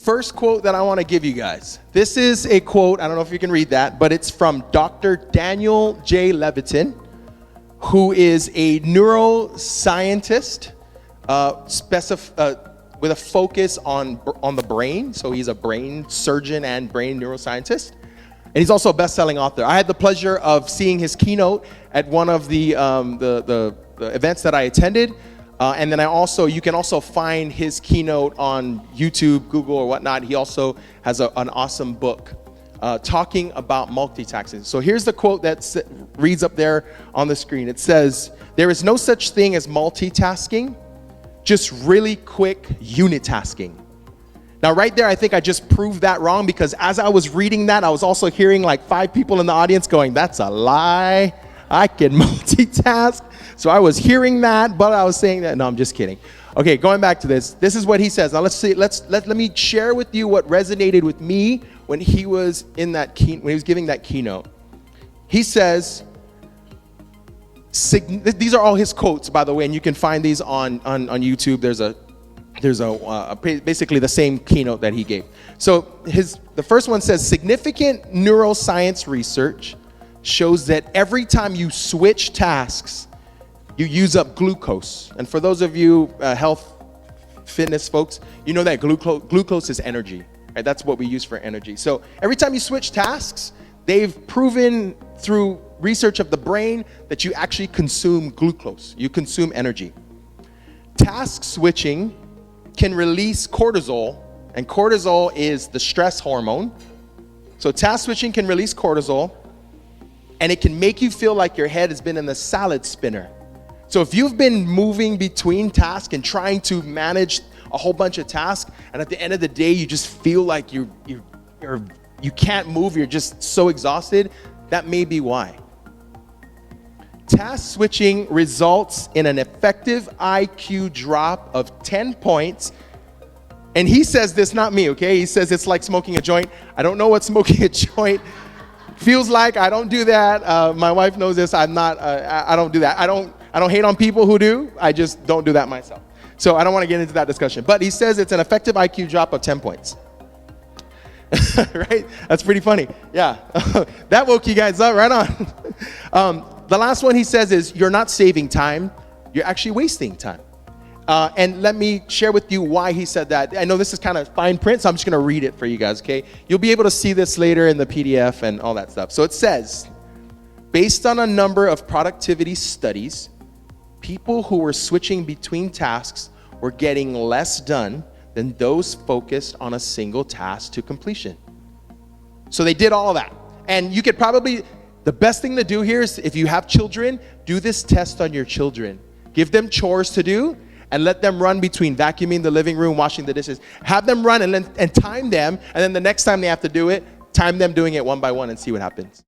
First quote that I want to give you guys. This is a quote, I don't know if you can read that, but it's from Dr. Daniel J. Levitin, who is a neuroscientist with a focus on the brain. So he's a brain surgeon and brain neuroscientist. And he's also a best-selling author. I had the pleasure of seeing his keynote at one of the events that I attended. And then you can also find his keynote on YouTube, Google, or whatnot. He also has an awesome book talking about multitasking. So here's the quote that reads up there on the screen. It says, "There is no such thing as multitasking, just really quick unitasking." Now, right there, I think I just proved that wrong, because as I was reading that, I was also hearing like 5 people in the audience going, "That's a lie. I can multitask." So I was hearing that, but I was saying that. No, I'm just kidding. Okay, going back to this. This is what he says. Now let me share with you what resonated with me when he was when he was giving that keynote. He says, these are all his quotes, by the way, and you can find these on YouTube. There's basically the same keynote that he gave. So the first one says, "Significant neuroscience research shows that every time you switch tasks, you use up glucose." And for those of you health fitness folks, you know that glucose is energy, right? That's what we use for energy. So every time you switch tasks, they've proven through research of the brain that you actually consume glucose. You consume energy. Task switching can release cortisol, and cortisol is the stress hormone. So task switching can release cortisol, and it can make you feel like your head has been in the salad spinner. So if you've been moving between tasks and trying to manage a whole bunch of tasks, and at the end of the day, you just feel like you can't move, you're just so exhausted, that may be why. Task switching results in an effective IQ drop of 10 points. And he says this, not me, okay? He says it's like smoking a joint. I don't know what smoking a joint feels like. I don't do that. My wife knows this. I don't do that. I don't hate on people who do. I just don't do that myself. So I don't want to get into that discussion. But he says it's an effective IQ drop of 10 points. Right? That's pretty funny. Yeah. That woke you guys up. Right on. The last one he says is, you're not saving time. You're actually wasting time. And let me share with you why he said that. I know this is kind of fine print, so I'm just going to read it for you guys, okay? You'll be able to see this later in the PDF and all that stuff. So it says, based on a number of productivity studies, people who were switching between tasks were getting less done than those focused on a single task to completion. So they did all of that. And you could probably, the best thing to do here is, if you have children, do this test on your children. Give them chores to do and let them run between vacuuming the living room, washing the dishes. Have them run and time them, and then the next time they have to do it, time them doing it one by one and see what happens.